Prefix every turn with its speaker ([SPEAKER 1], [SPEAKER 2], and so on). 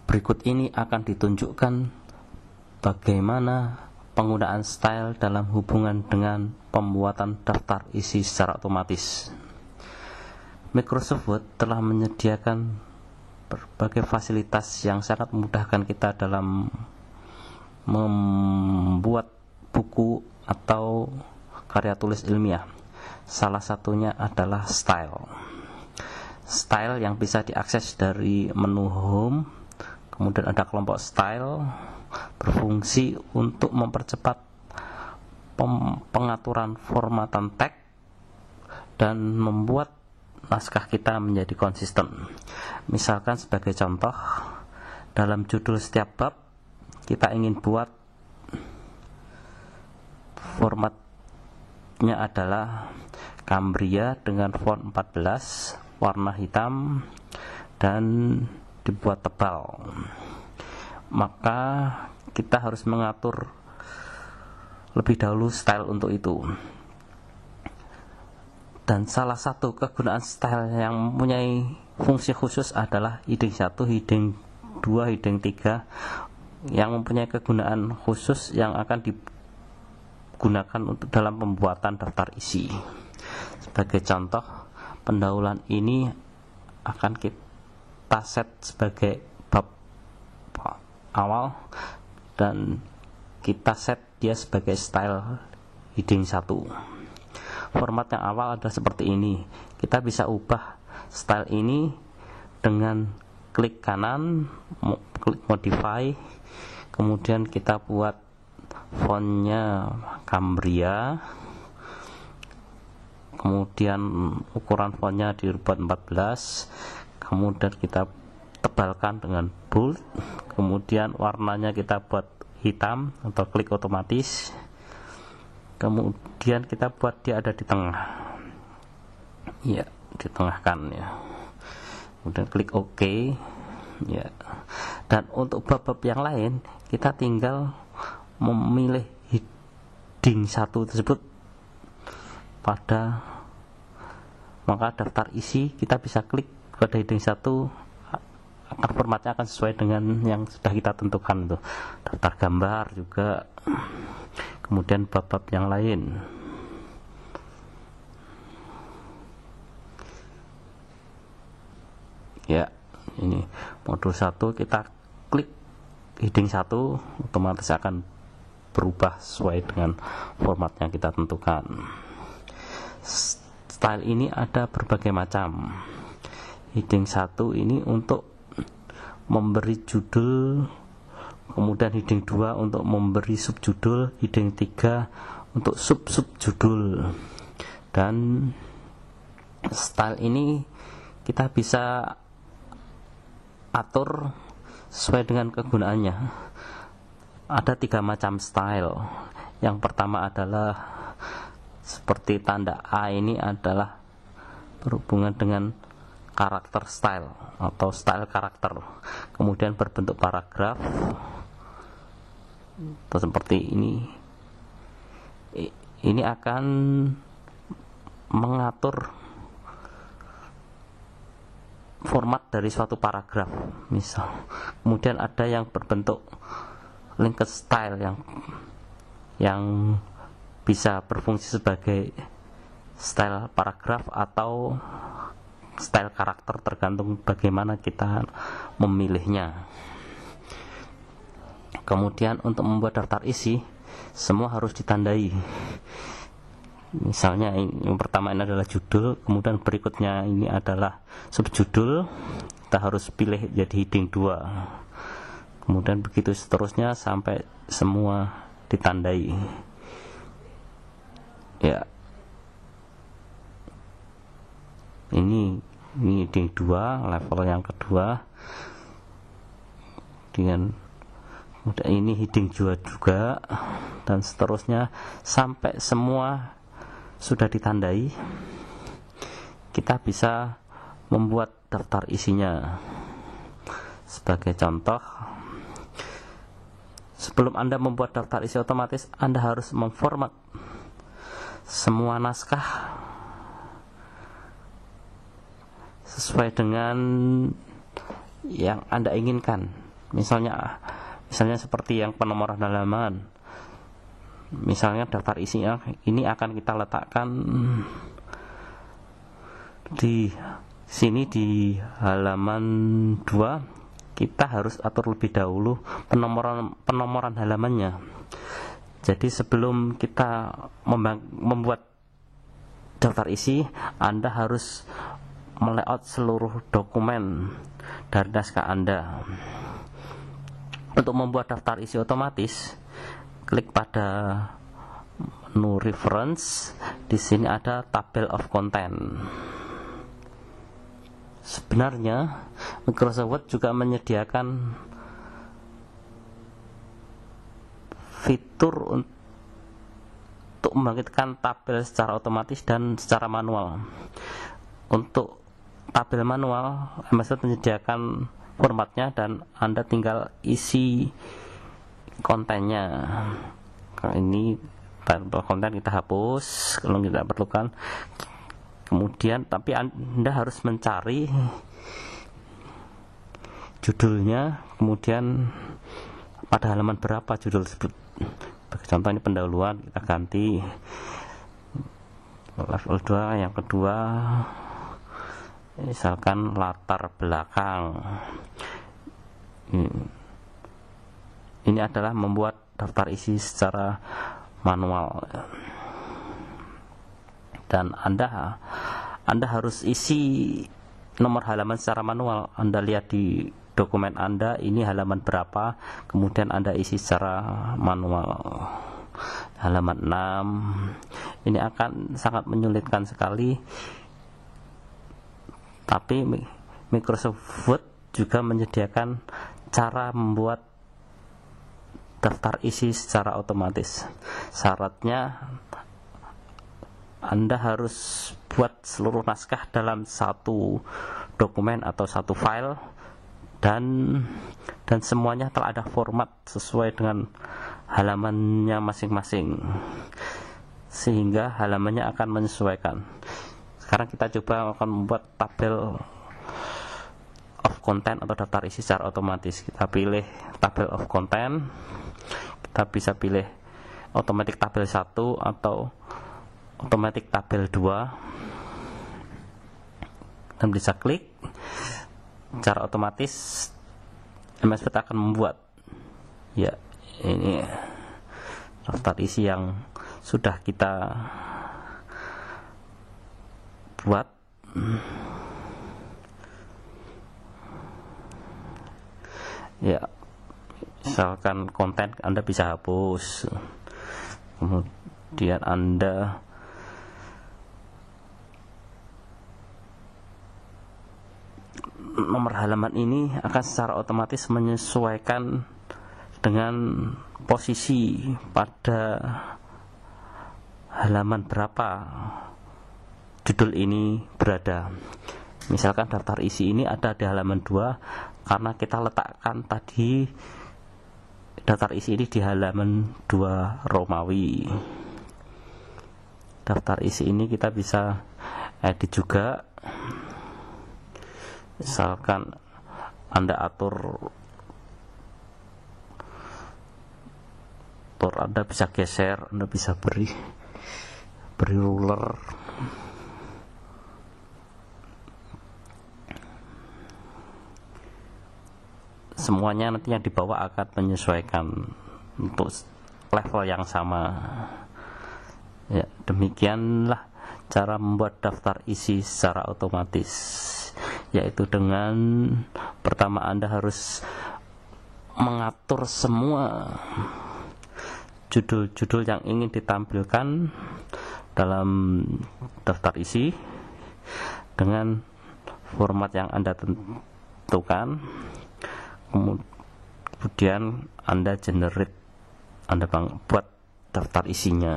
[SPEAKER 1] Berikut ini akan ditunjukkan bagaimana penggunaan style dalam hubungan dengan pembuatan daftar isi secara otomatis. Microsoft Word telah menyediakan berbagai fasilitas yang sangat memudahkan kita dalam membuat buku atau karya tulis ilmiah. Salah satunya adalah style. Style yang bisa diakses dari menu home. Kemudian ada kelompok style, berfungsi untuk mempercepat pengaturan formatan teks dan membuat naskah kita menjadi konsisten. Misalkan sebagai contoh, dalam judul setiap bab kita ingin buat formatnya adalah Cambria dengan font 14, warna hitam, dan dibuat tebal. Maka kita harus mengatur lebih dahulu style untuk itu. Dan salah satu kegunaan style yang mempunyai fungsi khusus adalah heading 1, heading 2, heading 3 yang mempunyai kegunaan khusus yang akan digunakan untuk dalam pembuatan daftar isi. Sebagai contoh, pendahuluan ini akan kita set sebagai bab awal dan kita set dia sebagai style heading 1. Format yang awal adalah seperti ini. Kita bisa ubah style ini dengan klik kanan, klik modify, kemudian kita buat fontnya Cambria, kemudian ukuran fontnya dibuat 14, kemudian kita tebalkan dengan bold, kemudian warnanya kita buat hitam atau klik otomatis, kemudian kita buat dia ada di tengah, ya, ditengahkan ya, kemudian klik OK ya. Dan untuk bab-bab yang lain kita tinggal memilih heading 1 tersebut pada maka daftar isi kita bisa klik pada heading 1, akan formatnya akan sesuai dengan yang sudah kita tentukan itu. Daftar gambar juga, kemudian bab-bab yang lain. Ya, ini modul 1 kita klik heading 1, otomatis akan berubah sesuai dengan format yang kita tentukan. Style ini ada berbagai macam. Heading 1 ini untuk memberi judul, kemudian heading 2 untuk memberi subjudul, heading 3 untuk sub-subjudul. Dan style ini kita bisa atur sesuai dengan kegunaannya. Ada 3 macam style. Yang pertama adalah seperti tanda A, ini adalah berhubungan dengan karakter style atau style karakter, kemudian berbentuk paragraf atau seperti ini akan mengatur format dari suatu paragraf misal. Kemudian ada yang berbentuk linked style yang bisa berfungsi sebagai style paragraf atau style karakter, tergantung bagaimana kita memilihnya. Kemudian untuk membuat daftar isi semua harus ditandai. Misalnya yang pertama ini adalah judul, kemudian berikutnya ini adalah subjudul, kita harus pilih jadi heading 2, kemudian begitu seterusnya sampai semua ditandai ya. Ini heading 2 level yang kedua, dengan ini heading 2 juga, dan seterusnya sampai semua sudah ditandai. Kita bisa membuat daftar isinya. Sebagai contoh, sebelum Anda membuat daftar isi otomatis, Anda harus memformat semua naskah sesuai dengan yang Anda inginkan. misalnya seperti yang penomoran halaman. Misalnya daftar isinya ini akan kita letakkan di sini di halaman 2. Kita harus atur lebih dahulu penomoran halamannya. Jadi sebelum kita membuat daftar isi, Anda harus melayout seluruh dokumen dari naskah Anda. Untuk membuat daftar isi otomatis, klik pada menu reference. Di sini ada table of content. Sebenarnya Microsoft Word juga menyediakan fitur untuk membangkitkan tabel secara otomatis dan secara manual. Untuk tabel manual, MS Word menyediakan formatnya dan Anda tinggal isi kontennya. Ini tabel konten kita hapus kalau tidak perlukan. Kemudian tapi Anda harus mencari judulnya, kemudian pada halaman berapa judul tersebut. Contoh ini pendahuluan, kita ganti level 2. Yang kedua misalkan latar belakang. Ini adalah membuat daftar isi secara manual, dan Anda harus isi nomor halaman secara manual. Anda lihat di dokumen Anda ini halaman berapa, kemudian Anda isi secara manual. Halaman 6 ini akan sangat menyulitkan sekali, tapi Microsoft Word juga menyediakan cara membuat daftar isi secara otomatis. Syaratnya Anda harus buat seluruh naskah dalam satu dokumen atau satu file, dan semuanya telah ada format sesuai dengan halamannya masing-masing, sehingga halamannya akan menyesuaikan. Sekarang kita coba akan membuat tabel of content atau daftar isi secara otomatis. Kita pilih tabel of content, kita bisa pilih automatic tabel 1 atau automatic tabel 2, dan bisa klik. Secara otomatis MS Word akan membuat, ya, ini daftar isi yang sudah kita buat. Ya, misalkan konten Anda bisa hapus, kemudian Anda nomor halaman ini akan secara otomatis menyesuaikan dengan posisi pada halaman berapa judul ini berada. Misalkan daftar isi ini ada di halaman 2 karena kita letakkan tadi daftar isi ini di halaman 2 Romawi. Daftar isi ini kita bisa edit juga. Misalkan Anda atur, Anda bisa geser, Anda bisa beri ruler. Semuanya nanti yang di bawah akan menyesuaikan untuk level yang sama. Ya, demikianlah cara membuat daftar isi secara otomatis, yaitu dengan pertama Anda harus mengatur semua judul-judul yang ingin ditampilkan dalam daftar isi dengan format yang Anda tentukan. Kemudian Anda buat daftar isinya.